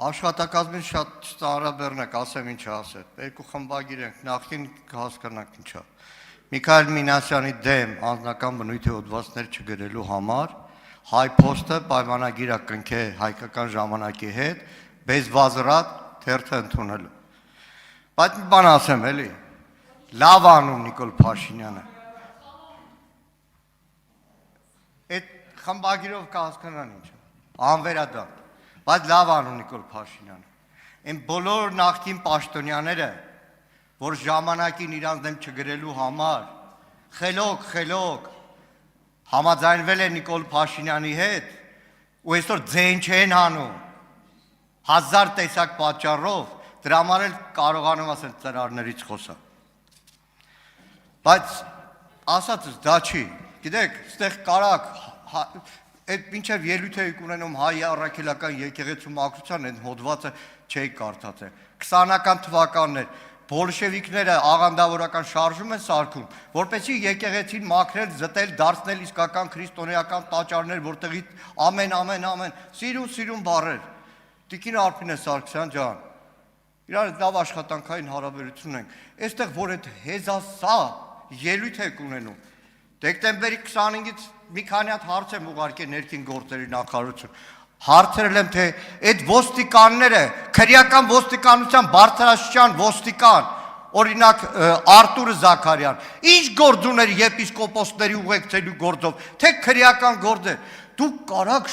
Աշխատակազմին շատ ծանրաբեռնեք, ասեմ ինչ ասել։ Երկու խմբագիր ենք, նախին հասկանանք ինչա։ Միքայել Մինասյանի դեմ անձնական բնույթի հոդվածներ չգրելու համար հայ փոստը պայմանագիր կնքե հայկական ժամանակի հետ, բեզվազրատ թերթը ընդունելու։ Բայց մի բան ասեմ, էլի, լավ անում Նիկոլ Փաշինյանը։ Այդ խմբագիրով կհասկանան ինչա, անվերադարձ, բայց լավ անում Նիկոլ Փաշինյանը։ Այն բոլոր նախկին պաշտոնյաները, որ ժամանակին իրանց դեմ չգրելու համար խելոք համաձայնվել է Նիկոլ Փաշինյանի հետ ու այսօր ձեն չեն հանում 1000 տեսակ պատճառով, դրա համար էլ կարողանում ասեն ծրարներից խոսա։ Բայց ասածս դա չի, գիտեք, ստեղ կարակ, այդ մինչև ելույթ էիք ունենում հայ առաքելական եկեղեցու մաքրության այդ հոդվածը չէի կարդացել։ 20-ական թվականներ բոլշևիկները աղանդավորական շարժում են սարքում, որպեսզի եկեղեցին մաքրել, զտել, դարձնել իսկական քրիստոնեական տաճարներ, որտեղից ամեն սիրուն բառեր։ Տիկին Արփինե Սարգսյան ջան, իրար լավ աշխատանքային հարաբերություն ենք։ Այստեղ որ այդ հեզասա ելույթ եք ունենում։ Դեկտեմբերի 25-ից մի քանի հատ հարց եմ ուղարկել ներքին գործերի նախարարություն։ Հարցրել եմ, թե այդ ոստիկանները, քրեական ոստիկանության բարձրաստիճան ոստիկան, օրինակ Արտուր Զաքարյան, ինչ գործ ուներ եպիսկոպոսների ուղեկցելու գործով, թե քրեական գործ է։ Դուք կարաք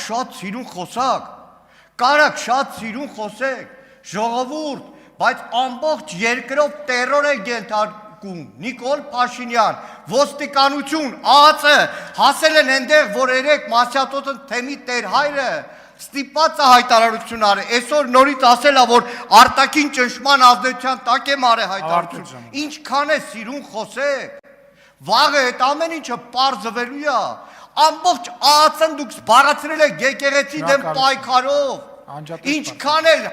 շատ սիրուն խոսեք, ժողովուրդ, բայց ամբողջ երկրով տերոր է ենթարկում Նիկոլ Փաշինյան, ոստիկանություն, ԱԱԾ, հասել են այնտեղ, որ երեք Մասյատոթն թեմի տերհայրը ստիպված է հայտարարություն արել, այսօր նորից ասելա, որ արտաքին ճնշման ազդեցության տակ եմ արել հայտարարություն, ինչքան է սիրուն խոսեք, վաղը այդ ամեն ինչը պարզվելու է, ամբողջ ԱԱԾ-ն դուք զբաղացրել եք եկեղեցի դեմ պայքարով, ինչքան էլ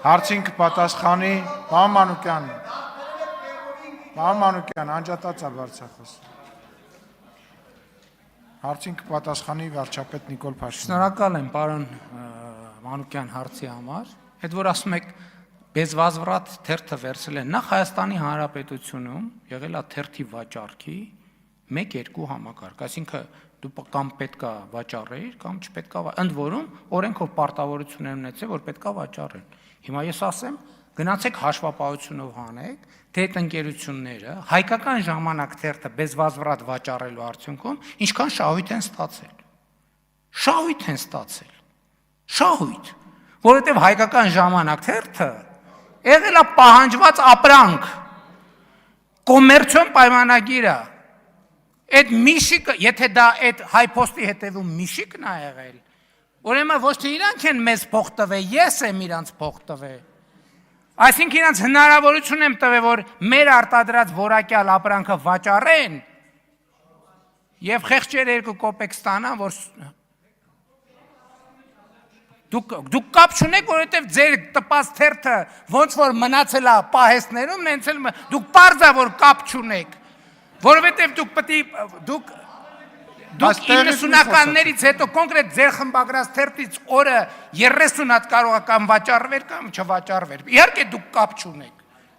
Հարցին կպատասխանի Մանուկյան, անջատած արվարցախոս։ Հարցին կպատասխանի վարչապետ Նիկոլ Փաշինյան։ Շնորհակալ եմ պարոն Մանուկյան հարցի համար։ Այդ որ ասում եք բեզվազվրատ թերթը վերցրել են, նախ Հայաստանի Հանրապետությունում եղել է թերթի վաճառքի 1-2 համակարգ, այսինքն դու կամ պետքա վաճառեիր, կամ չպետքա, ընդ որում օրենքով պարտավորություն են ունեցել, որ պետքա վաճառեն։ Հիմա ես ասեմ, գնացեք հաշվապահությունով հանեք, թե այդ ընկերությունները հայկական ժամանակ թերթը բեզվազվրատ վաճառելու արդյունքում ինչքան շահույթ են ստացել, որովհետև հայկական ժամանակ թերթը եղել է պահանջված ապրանք, կոմերցիոն պայմանագիր է, այդ միշիկը, եթե դա այդ հայփոստի հետևում միշիկն է եղել, ուրեմն ոչ թե իրանք են մեզ փող տվել, ես եմ իրանց փող տվել։ Այսինքն իրանց հնարավորություն եմ տվել, որ մեր արտադրած որակյալ ապրանքը վաճառեն եւ խեղճեր 2 կոպեկ ստանան, որ դուք կապ չունեք, որովհետեւ ձեր տպած թերթը ոնց որ մնացել է պահեստներում, նենց էլ դուք պարզ է որ կապ չունեք, որովհետեւ դուք 90-ականներից հետո կոնկրետ ձեր խմբագրած թերթից օրը 30 հատ կարող է կամ վաճառվեր կամ չվաճառվեր։ Իհարկե դուք կապ չունեք։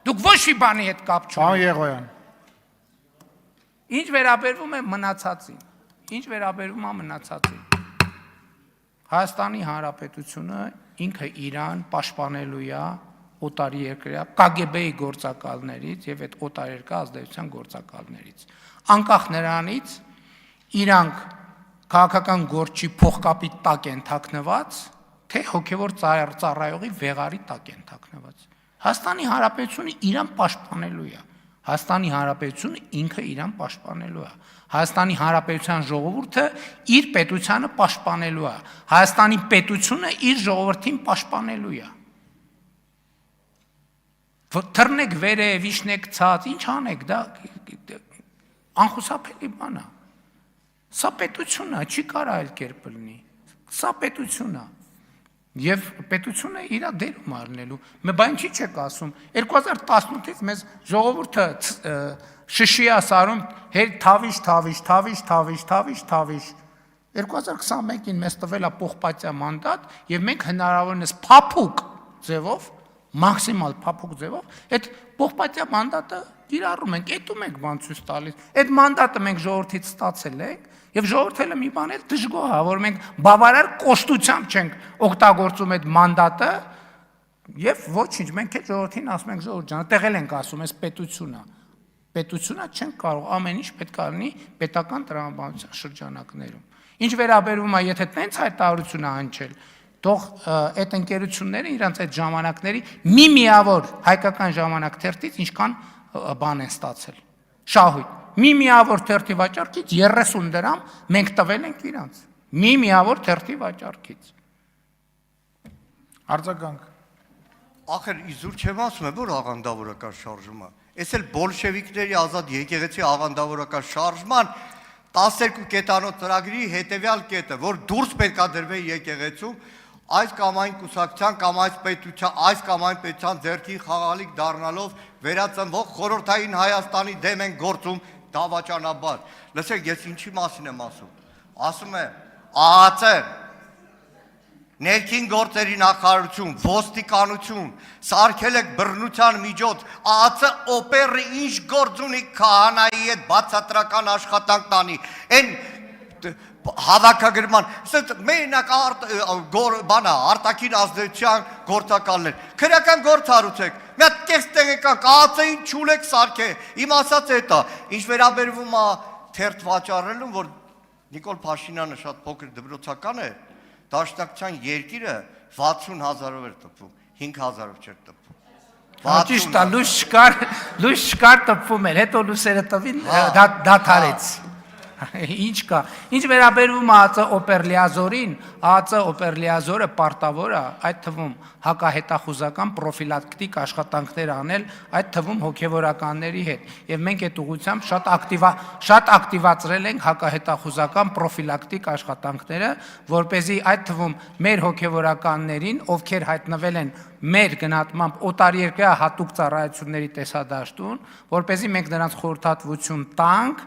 Դուք ոչ մի բանի հետ կապ չունեք։ Պարոն Եղոյան։ Ինչ վերաբերվում է մնացածին։ Հայաստանի Հանրապետությունը ինքը իրան պաշտպանելու է օտարի երկրյա KGB-ի գործակալներից եւ այդ օտարերկրյա ազդեցության գործակալներից։ Անկախ նրանից իրանք քաղաքական գործի փողկապի տակ են թաքնված, թե հոգևոր ծառայողի վեղարի տակ են թաքնված։ Հայաստանի Հանրապետությունը իրան պաշտպանելու է։ Հայաստանի Հանրապետությունը ինքը իրան պաշտպանելու է։ Հայաստանի Հանրապետության ժողովուրդը իր պետությանը պաշտպանելու է։ Հայաստանի պետությունը իր ժողովրդին պաշտպանելու է։ Թռնեք վերև, իջնեք ցած, ինչ անեք, դա անխուսափելի բան է։ Սա պետություն է, չի կարա այլ կերպ լինի։ Սա պետություն է։ Եվ պետությունը իր դերում առնելու։ Բայց ինչի՞ չեք ասում։ 2018-ից մեզ ժողովուրդը շշի է սարում թավիշ։ 2021-ին մեզ տվել է պողպատյա մանդատ եւ մենք հնարավորինս փափուկ ձևով, մաքսիմալ փափուկ ձևով այդ պողպատյա մանդատը կիրառում ենք, ետում ենք բան ցույց տալիս։ Այդ մանդատը մենք ժողովրդից ստացել ենք եւ ժողովրդը մի բան է դժգոհ է, որ մենք բավարար կոշտությամբ չենք օգտագործում այդ մանդատը եւ ոչինչ, մենք այդ ժողովրդին ասում ենք ժողովուրդ ջան, տեղել ենք ասում, այս պետությունա չենք կարող, ամեն ինչ պետք է լինի պետական տրամաբանության շրջանակներում։ Ինչ վերաբերում է, եթե տենց հայտարարություն է հնչել, թող այդ ընկերությունները իրանց այդ ժամանակների մի միավոր հայկական ժամանակ թերթից ինչքան բան են ստացել։ Շահույթ։ Մի միավոր թերթի վաճառքից 30 դրամ մենք տվել ենք իրանց։ Մի միավոր թերթի վաճառքից։ Արձագանք։ Ախր իզուր չեմ ասում, որ աղանդավորական շարժումը։ Այս էլ բոլշևիկների ազատ եկեղեցի աղանդավորական շարժման 12 կետանոց ծրագրի հետևյալ կետը, որ դուրս պետք է դրվի եկեղեցում, այս կամ այն կուսակցության կամ այս պետության ձեռքի խաղալիք դառնալով վերածնվող խորհրդային Հայաստանի դեմ են գործում դավաճանաբար։ Լսեք, ես ինչի մասին եմ ասում։ Ասում եմ, ԱԱԾ ներքին գործերի նախարարություն, ոստիկանություն, սարքել եք բռնության միջոց, ԱԱՑ օպերը ինչ գործ ունի քահանայի հետ բացատրական աշխատանք տանի, այն հավաքագրման, մենակ արտաքին ազդեցության գործակալներ, քրեական գործ հարուցեք, մի հատ կես տեղեկակ, ԱԱՑ-ին չուլեք սարքե, իմ ասած էտա, ինչ վերաբերվում է թերթ վաճառելուն, որ Նիկոլ Փաշինյանը շատ փոքր դպրոցական է, Դաշնակցության երկիրը 60,000-ով էր տպվում, 5,000-ով չէր տպվում։ Ճիշտ է, լույս չկար տպվում էր, հետո լույսերը տվին, դադարեց։ Ինչ կա։ Ինչ վերաբերվում է ԱԱԾ օպերլիազորին, ԱԱԾ օպերլիազորը պարտավոր է, այդ թվում հակահետախուզական պրոֆիլակտիկ աշխատանքներ անել, այդ թվում հոգևորականների հետ։ Եվ մենք այդ ուղղությամբ շատ ակտիվացրել ենք հակահետախուզական պրոֆիլակտիկ աշխատանքները, որպեսզի այդ թվում մեր հոգևորականներին, ովքեր հայտնվել են մեր գնահատմամբ օտարերկրյա հատուկ ծառայությունների տեսադաշտում, որպեսզի մենք նրանց խորհրդատվություն տանք,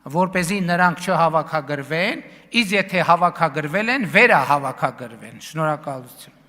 որպեսզի նրանք չհավաքագրվեն, իսկ եթե հավաքագրվել են, վերահավաքագրվեն։ Շնորհակալություն։